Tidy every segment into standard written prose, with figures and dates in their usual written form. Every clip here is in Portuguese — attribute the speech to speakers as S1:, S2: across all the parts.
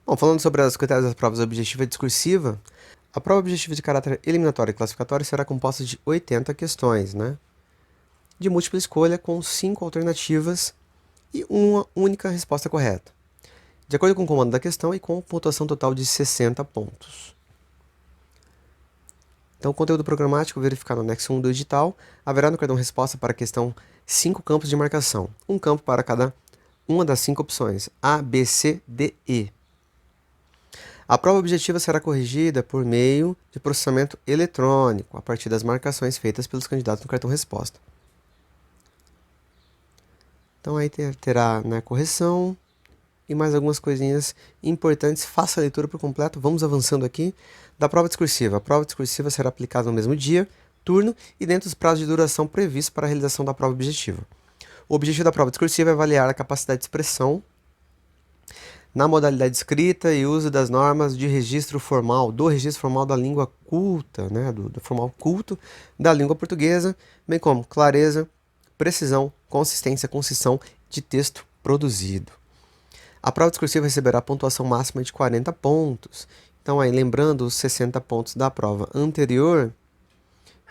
S1: Bom, falando sobre os critérios das provas objetiva e discursiva, a prova objetiva de caráter eliminatório e classificatório será composta de 80 questões, né? De múltipla escolha com 5 alternativas e uma única resposta correta, de acordo com o comando da questão e com pontuação total de 60 pontos. Então, o conteúdo programático verificado no anexo 1 do edital haverá no cartão resposta para a questão 5 campos de marcação, um campo para cada uma das 5 opções, A, B, C, D, E. A prova objetiva será corrigida por meio de processamento eletrônico, a partir das marcações feitas pelos candidatos no cartão resposta. Então aí terá, né, correção e mais algumas coisinhas importantes. Faça a leitura por completo. Vamos avançando aqui. Da prova discursiva. A prova discursiva será aplicada no mesmo dia, turno e dentro dos prazos de duração previstos para a realização da prova objetiva. O objetivo da prova discursiva é avaliar a capacidade de expressão na modalidade escrita e uso das normas de registro formal, do registro formal da língua culta, né, do formal culto da língua portuguesa, bem como clareza, precisão, consistência, concisão de texto produzido. A prova discursiva receberá pontuação máxima de 40 pontos. Então, aí, lembrando os 60 pontos da prova anterior,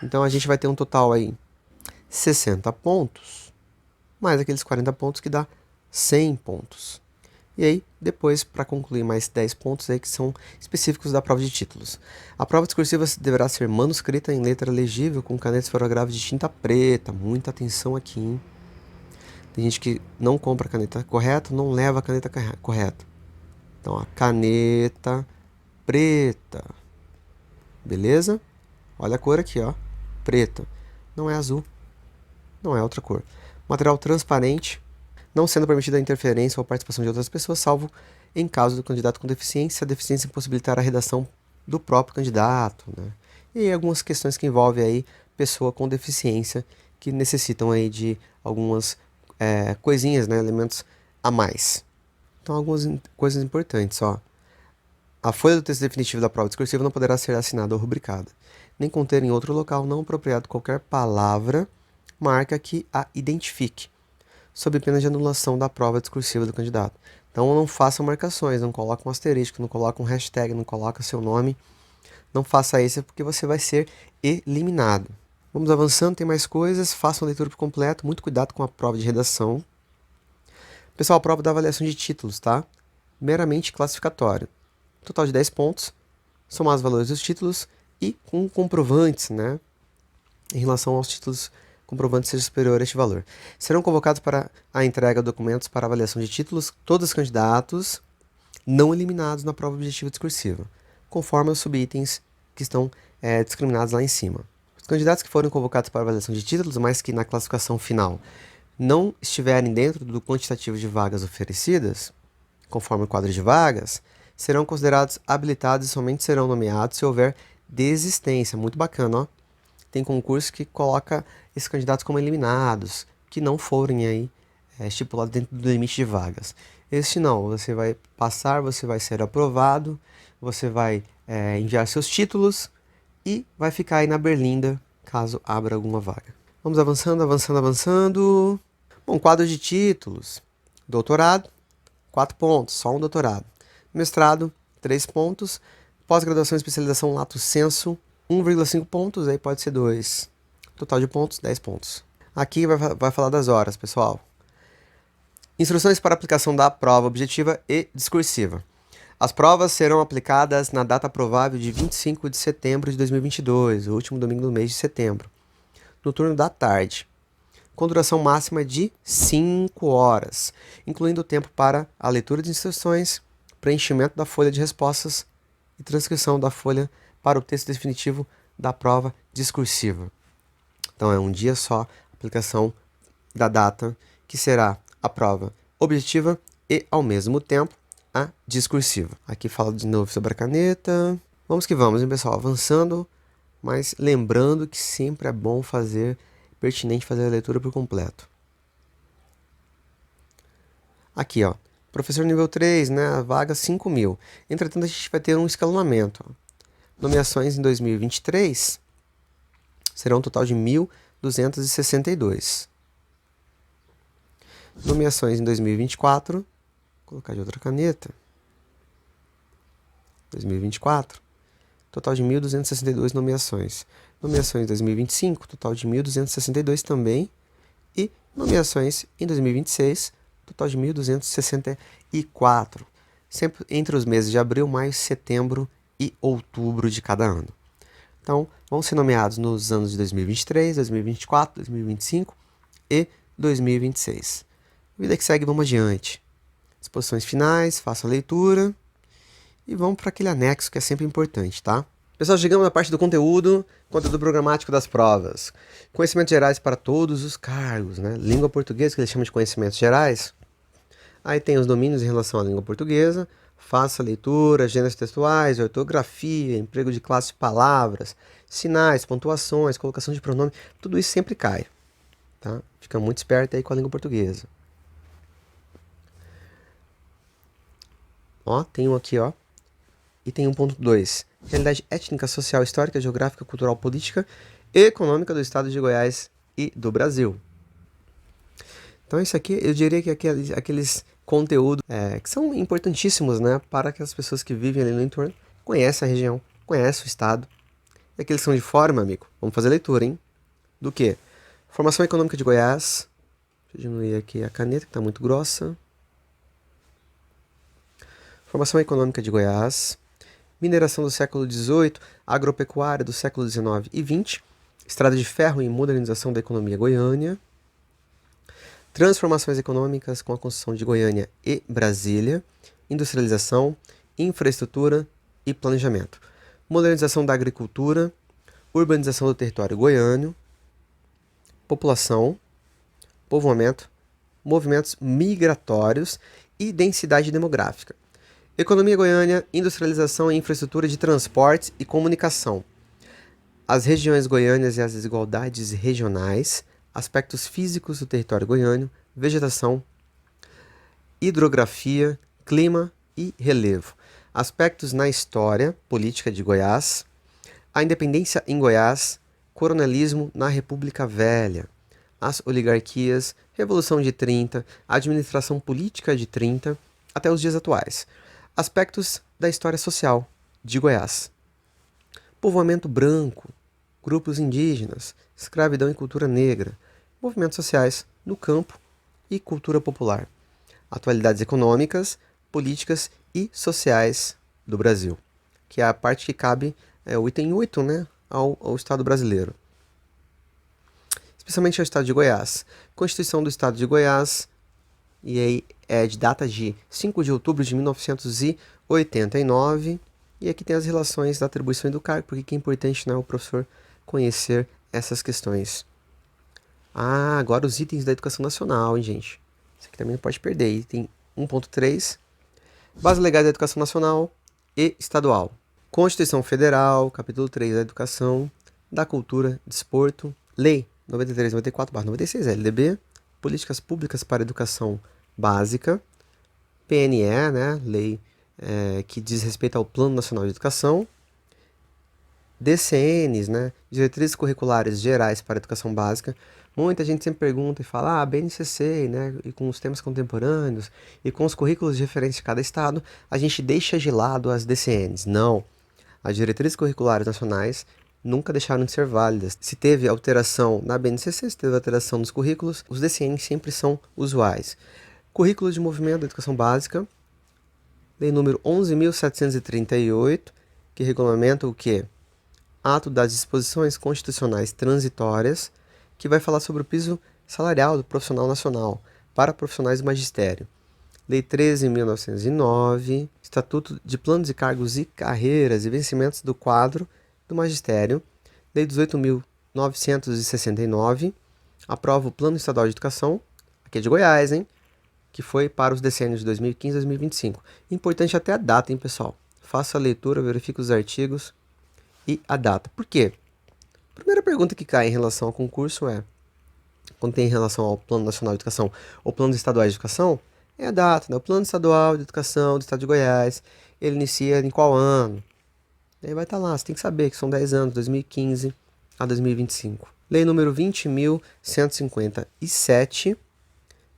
S1: então a gente vai ter um total aí 60 pontos, mais aqueles 40 pontos que dá 100 pontos. E aí, depois, para concluir, mais 10 pontos aí que são específicos da prova de títulos. A prova discursiva deverá ser manuscrita em letra legível com caneta esferográfica de tinta preta. Muita atenção aqui, hein? Tem gente que não compra a caneta correta, não leva a caneta correta. Então, a caneta preta. Beleza? Olha a cor aqui, ó. Preta. Não é azul. Não é outra cor. Material transparente, não sendo permitida a interferência ou participação de outras pessoas, salvo em caso do candidato com deficiência, a deficiência impossibilitar a redação do próprio candidato, né? E algumas questões que envolvem aí pessoa com deficiência que necessitam aí de algumas coisinhas, né, elementos a mais. Então, algumas coisas importantes, ó. A folha do texto definitivo da prova discursiva não poderá ser assinada ou rubricada, nem conter em outro local não apropriado qualquer palavra, marca que a identifique, sob pena de anulação da prova discursiva do candidato. Então não façam marcações, não coloque um asterisco, não coloque um hashtag, não coloque seu nome. Não faça isso porque você vai ser eliminado. Vamos avançando, tem mais coisas. Façam a leitura por completo, muito cuidado com a prova de redação. Pessoal, a prova da avaliação de títulos, tá? Meramente classificatório. Total de 10 pontos, somar os valores dos títulos e com comprovantes, né? Em relação aos títulos, comprovante seja superior a este valor. Serão convocados para a entrega de documentos para avaliação de títulos todos os candidatos não eliminados na prova objetiva discursiva, conforme os subitens que estão discriminados lá em cima. Os candidatos que forem convocados para avaliação de títulos, mas que na classificação final não estiverem dentro do quantitativo de vagas oferecidas, conforme o quadro de vagas, serão considerados habilitados e somente serão nomeados se houver desistência. Muito bacana, ó. Tem concurso que coloca esses candidatos como eliminados, que não forem aí estipulados dentro do limite de vagas. Este não, você vai passar, você vai ser aprovado, você vai enviar seus títulos e vai ficar aí na berlinda, caso abra alguma vaga. Vamos avançando, avançando, avançando. Bom, quadro de títulos. Doutorado, 4 pontos, só um doutorado. Mestrado, 3 pontos. Pós-graduação e especialização lato sensu, 1,5 pontos, aí pode ser 2. Total de pontos, 10 pontos. Aqui vai falar das horas, pessoal. Instruções para aplicação da prova objetiva e discursiva. As provas serão aplicadas na data provável de 25 de setembro de 2022, o último domingo do mês de setembro, no turno da tarde, com duração máxima de 5 horas, incluindo o tempo para a leitura de instruções, preenchimento da folha de respostas e transcrição da folha para o texto definitivo da prova discursiva. Então é um dia só, aplicação da data, que será a prova objetiva e, ao mesmo tempo, a discursiva. Aqui fala de novo sobre a caneta. Vamos que vamos, hein, pessoal? Avançando, mas lembrando que sempre é bom pertinente fazer a leitura por completo. Aqui, ó. Professor nível 3, né? Vaga 5.000. Entretanto, a gente vai ter um escalonamento. Ó. Nomeações em 2023 serão um total de 1.262. Nomeações em 2024, vou colocar de outra caneta. 2024, total de 1.262 nomeações. Nomeações em 2025, total de 1.262 também. E nomeações em 2026, total de 1.264. Sempre entre os meses de abril, maio, setembro e outubro de cada ano. Então, vão ser nomeados nos anos de 2023, 2024, 2025 e 2026. Vida que segue, vamos adiante. Disposições finais, faça a leitura e vamos para aquele anexo que é sempre importante, tá? Pessoal, chegamos na parte do conteúdo programático das provas. Conhecimentos gerais para todos os cargos, né? Língua portuguesa, que eles chamam de conhecimentos gerais. Aí tem os domínios em relação à língua portuguesa, faça a leitura, gêneros textuais, ortografia, emprego de classe de palavras, sinais, pontuações, colocação de pronome, tudo isso sempre cai, tá? Fica muito esperto aí com a língua portuguesa. Ó, tem um aqui, ó. E tem 1.2. Realidade étnica, social, histórica, geográfica, cultural, política e econômica do estado de Goiás e do Brasil. Então isso aqui, eu diria que aqueles conteúdos que são importantíssimos, né, para que as pessoas que vivem ali no entorno conheçam a região, conheçam o estado. E aqueles que são de fora, meu amigo, vamos fazer leitura, hein? Do que? Formação econômica de Goiás. Deixa eu diminuir aqui a caneta, que está muito grossa. Formação econômica de Goiás. Mineração do século XVIII, agropecuária do século XIX e XX, estrada de ferro e modernização da economia goiânia, transformações econômicas com a construção de Goiânia e Brasília, industrialização, infraestrutura e planejamento, modernização da agricultura, urbanização do território goiano, população, povoamento, movimentos migratórios e densidade demográfica. Economia goiânia, industrialização e infraestrutura de transportes e comunicação. As regiões goiânias e as desigualdades regionais, aspectos físicos do território goiano, vegetação, hidrografia, clima e relevo. Aspectos na história política de Goiás, a independência em Goiás, coronelismo na República Velha, as oligarquias, Revolução de 30, administração política de 30 até os dias atuais. Aspectos da história social de Goiás. Povoamento branco, grupos indígenas, escravidão e cultura negra, movimentos sociais no campo e cultura popular. Atualidades econômicas, políticas e sociais do Brasil, que é a parte que cabe, o item 8, né, ao Estado brasileiro. Especialmente ao Estado de Goiás. Constituição do Estado de Goiás, e aí é de data de 5 de outubro de 1989. E aqui tem as relações da atribuição e do cargo, porque é importante, né, o professor conhecer essas questões. Ah, agora os itens da educação nacional, hein, gente? Isso aqui também não pode perder. Item 1.3, Bases legais da educação nacional e estadual. Constituição Federal, capítulo 3 da educação, da cultura, desporto, Lei 93/94/96, LDB, Políticas Públicas para Educação Básica, PNE, né, lei que diz respeito ao Plano Nacional de Educação, DCNs, né, Diretrizes Curriculares Gerais para a Educação Básica. Muita gente sempre pergunta e fala, BNCC, né, e com os temas contemporâneos e com os currículos diferentes de cada estado, a gente deixa de lado as DCNs. Não, as Diretrizes Curriculares Nacionais nunca deixaram de ser válidas. Se teve alteração na BNCC, se teve alteração nos currículos, os DCNs sempre são usuais. Currículo de Movimento da Educação Básica, lei número 11.738, que regulamenta o quê? Ato das disposições constitucionais transitórias, que vai falar sobre o piso salarial do profissional nacional para profissionais do magistério. Lei 13.909, Estatuto de Planos de Cargos e Carreiras e Vencimentos do Quadro do Magistério. Lei 18.969, aprova o Plano Estadual de Educação, aqui é de Goiás, hein? Que foi para os decênios de 2015 e 2025. Importante até a data, hein, pessoal? Faça a leitura, verifique os artigos e a data. Por quê? A primeira pergunta que cai em relação ao concurso quando tem em relação ao Plano Nacional de Educação ou Plano Estadual de Educação, é a data, né? O Plano Estadual de Educação do Estado de Goiás, ele inicia em qual ano? E aí vai estar lá, você tem que saber que são 10 anos, 2015 a 2025. Lei número 20.157,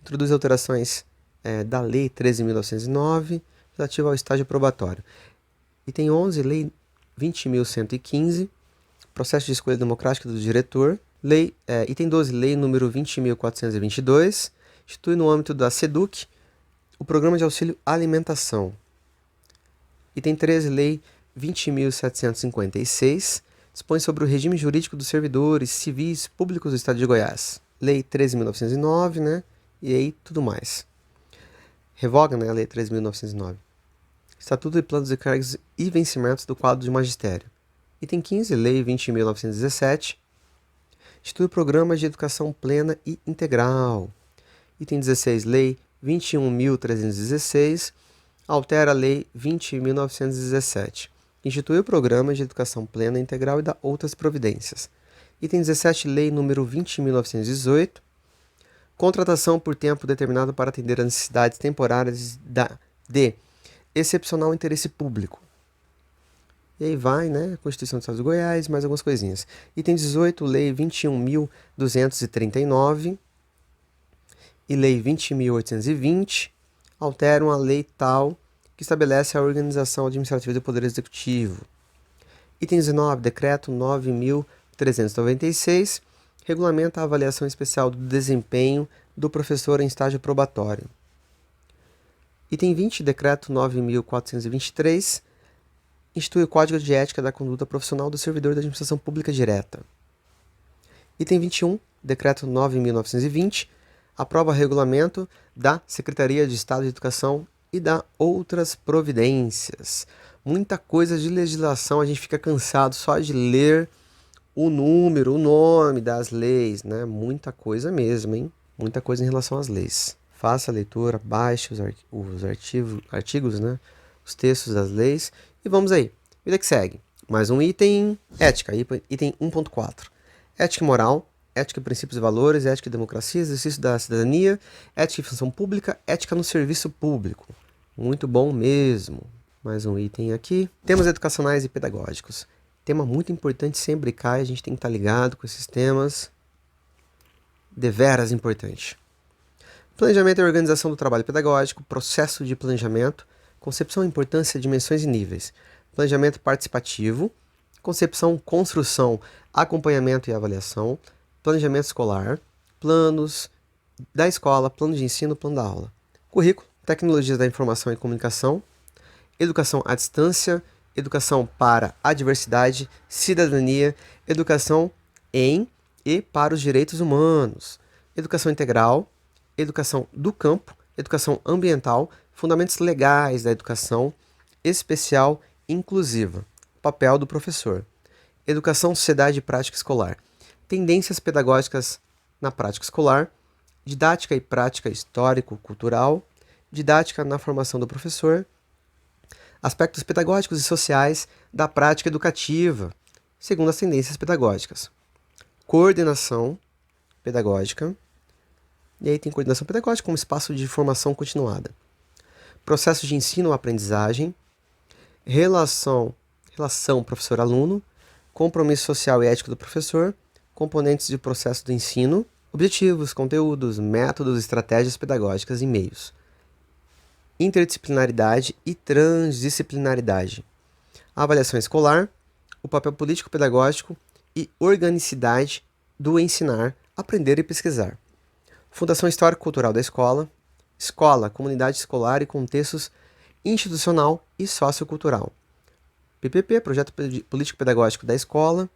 S1: introduz alterações da Lei 13.909, relativa ao estágio probatório. Item 11, Lei 20.115, processo de escolha democrática do diretor. Item 12, Lei número 20.422, institui no âmbito da SEDUC o Programa de Auxílio Alimentação. Item 13, Lei 20.756, dispõe sobre o regime jurídico dos servidores civis públicos do Estado de Goiás. Lei 13.909, né? E aí tudo mais. Revoga, né, a Lei 13.909. Estatuto de Planos de Cargos e Vencimentos do Quadro de Magistério. Item 15, Lei 20.917, institui o Programa de Educação Plena e Integral. Item 16, Lei 21.316, altera a Lei 20.917, institui o Programa de Educação Plena e Integral e dá outras providências. Item 17, Lei número 20.918, contratação por tempo determinado para atender às necessidades temporárias de excepcional interesse público. E aí vai, né? Constituição do Estado de Goiás, mais algumas coisinhas. Item 18, Lei 21.239 e Lei 20.820 alteram a lei tal que estabelece a organização administrativa do Poder Executivo. Item 19, Decreto 9.396, regulamenta a avaliação especial do desempenho do professor em estágio probatório. Item 20, Decreto 9.423, institui o Código de Ética da Conduta Profissional do Servidor da Administração Pública Direta. Item 21, Decreto 9.920, aprova regulamento da Secretaria de Estado de Educação e dá outras providências. Muita coisa de legislação, a gente fica cansado só de ler o número, o nome das leis, né? Muita coisa mesmo, hein? Muita coisa em relação às leis. Faça a leitura, baixe os artigos, né? Os textos das leis e vamos aí. Vida que segue. Mais um item, ética, item 1.4. Ética e moral, ética, princípios e valores, ética e democracia, exercício da cidadania, ética e função pública, ética no serviço público. Muito bom mesmo. Mais um item aqui. Temas educacionais e pedagógicos. Tema muito importante, sempre cai, a gente tem que estar ligado com esses temas. Deveras importante. Planejamento e organização do trabalho pedagógico, processo de planejamento, concepção, importância, dimensões e níveis. Planejamento participativo, concepção, construção, acompanhamento e avaliação, planejamento escolar, planos da escola, plano de ensino, plano da aula. Currículo, tecnologias da informação e comunicação, educação à distância, educação para a diversidade, cidadania, educação em e para os direitos humanos, educação integral, educação do campo, educação ambiental, fundamentos legais da educação especial inclusiva, papel do professor, educação, sociedade e prática escolar, tendências pedagógicas na prática escolar, didática e prática histórico-cultural, didática na formação do professor, aspectos pedagógicos e sociais da prática educativa, segundo as tendências pedagógicas, coordenação pedagógica, e aí tem coordenação pedagógica como espaço de formação continuada, processo de ensino-aprendizagem, relação professor-aluno, compromisso social e ético do professor, componentes de processo do ensino, objetivos, conteúdos, métodos, estratégias pedagógicas e meios, interdisciplinaridade e transdisciplinaridade, avaliação escolar, o papel político-pedagógico e organicidade do ensinar, aprender e pesquisar, fundação histórico-cultural da escola, escola, comunidade escolar e contextos institucional e sociocultural, PPP, projeto político-pedagógico da escola,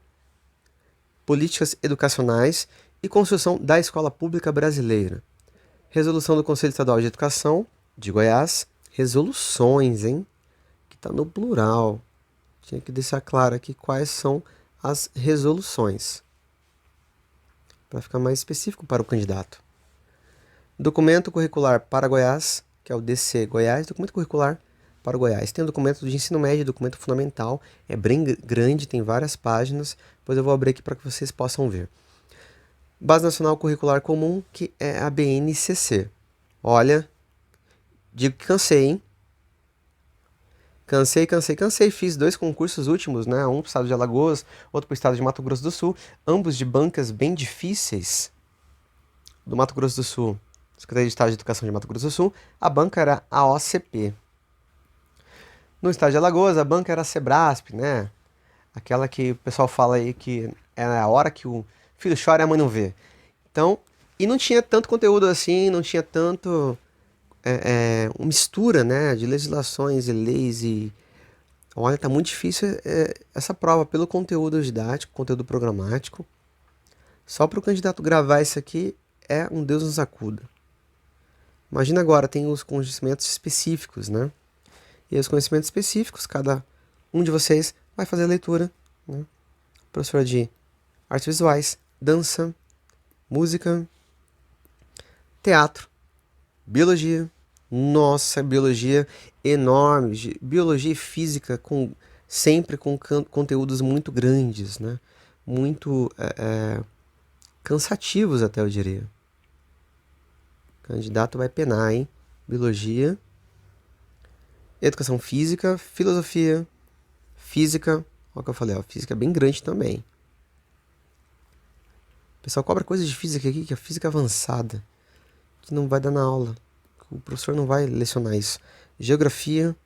S1: políticas educacionais e construção da escola pública brasileira, resolução do Conselho Estadual de Educação de Goiás, resoluções, hein? Que está no plural. Tinha que deixar claro aqui quais são as resoluções, para ficar mais específico para o candidato. Documento curricular para Goiás, que é o DC Goiás, documento curricular para o Goiás. Tem o documento de ensino médio, documento fundamental, é bem grande, tem várias páginas, depois eu vou abrir aqui para que vocês possam ver. Base Nacional Curricular Comum, que é a BNCC. Olha, digo que cansei, hein? Cansei. Fiz 2 concursos últimos, né? Um para o estado de Alagoas, outro para o estado de Mato Grosso do Sul, ambos de bancas bem difíceis. Do Mato Grosso do Sul, Secretaria de Estado de Educação de Mato Grosso do Sul, a banca era a OCP. No estado de Alagoas, a banca era a Sebrasp, né? Aquela que o pessoal fala aí que é a hora que o filho chora e a mãe não vê. Então, e não tinha tanto conteúdo assim, não tinha tanto uma mistura, né, de legislações e leis e olha, tá muito difícil essa prova pelo conteúdo didático, conteúdo programático. Só para o candidato gravar isso aqui é um Deus nos acuda. Imagina agora, tem os conhecimentos específicos, né? E os conhecimentos específicos, cada um de vocês vai fazer a leitura, né? Professora de artes visuais, dança, música, teatro, biologia. Nossa, biologia enorme. Biologia e física sempre com conteúdos muito grandes, né? Muito cansativos até, eu diria. O candidato vai penar, hein? Biologia, educação física, filosofia, física. Olha o que eu falei, ó, física é bem grande também. O pessoal cobra coisas de física aqui, que é física avançada, que não vai dar na aula. O professor não vai lecionar isso. Geografia,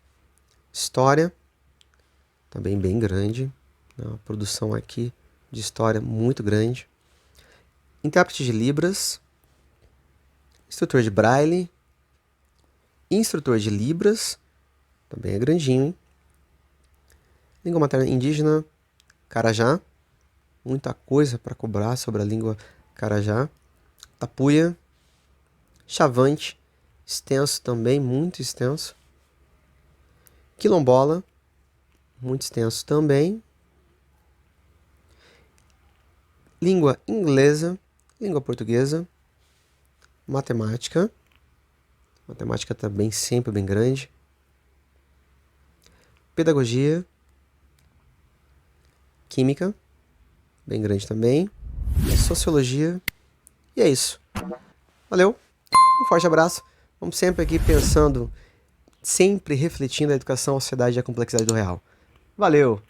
S1: história, também bem grande. A produção aqui de história muito grande. Intérprete de Libras, instrutor de Braille, instrutor de Libras, também é grandinho, hein? Língua materna indígena, Carajá, muita coisa para cobrar sobre a língua Carajá. Tapuia, Chavante, extenso também, muito extenso. Quilombola, muito extenso também. Língua inglesa, língua portuguesa, matemática. Matemática também sempre bem grande. Pedagogia, química, bem grande também. Sociologia. E é isso. Valeu, um forte abraço. Vamos sempre aqui pensando, sempre refletindo a educação, a sociedade e a complexidade do real. Valeu!